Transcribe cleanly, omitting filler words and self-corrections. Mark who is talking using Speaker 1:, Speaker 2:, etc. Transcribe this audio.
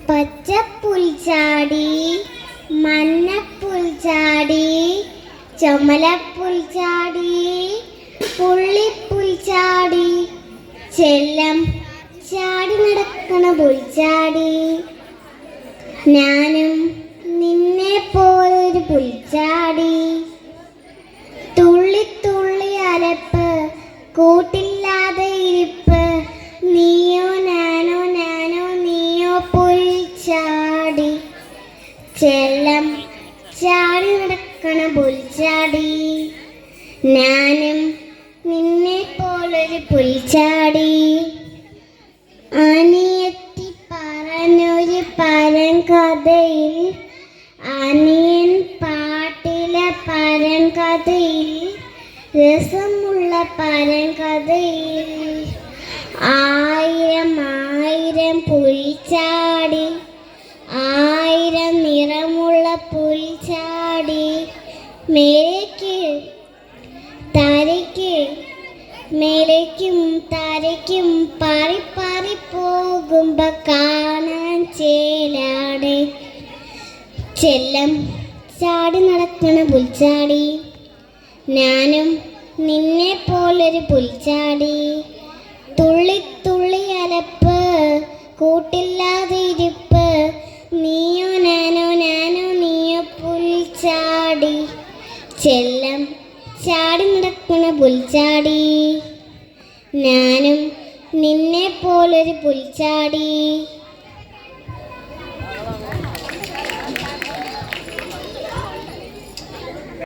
Speaker 1: പച്ചപ്പുൽച്ചാടി, മഞ്ഞപ്പുൽച്ചാടി, ചുമലപ്പുൽച്ചാടി, പുള്ളിപ്പുൽച്ചാടി, ചെല്ലം ചാടി നടക്കണ പുൽച്ചാടി. ഞാനും നിന്നെ പോലൊരു പുൽച്ചാടി. തുള്ളി തുള്ളി അലപ്പ്, കൂട്ടില്ലാതെ ഇരിപ്പ്, നീയോ ഞാനോ ഞാനോ നീയോ പുൽച്ചാടി. ചെല്ലം ചാടി നടക്കണ പുൽച്ചാടി. ഞാനും നിന്നെ പോലൊരു പുൽച്ചാടി. അനിയത്തി പറഞ്ഞൊരു പഴങ്കഥയിൽ, അനിയൻ പാട്ടിലെ പഴങ്കഥയിൽ, രസമുള്ള പഴങ്കഥയിൽ, ആയിരം ആയിരം പുൽച്ചാടി, ആയിരം നിറമുള്ള പുൽച്ചാടി. മേലേക്ക് താരയ്ക്ക്, മേലേക്കും താരയ്ക്കും പാറി പാറി പോകുമ്പോ കാണാൻ ചേലാടെ. ചെല്ലം ചാടി നടക്കണ പുൽച്ചാടി. ഞാനും നിന്നെ പോലൊരു പുൽച്ചാടി. തുള്ളി തുള്ളി അലപ്പ്, കൂട്ടില്ലാതെ ഇരിപ്പ്, നീയോ ഞാനോ ഞാനോ നീയോ പുൽച്ചാടി. ചെല്ലം ചാടി നടക്കണ പുൽച്ചാടി. ഞാനും നിന്നെ പോലൊരു പുൽച്ചാടി.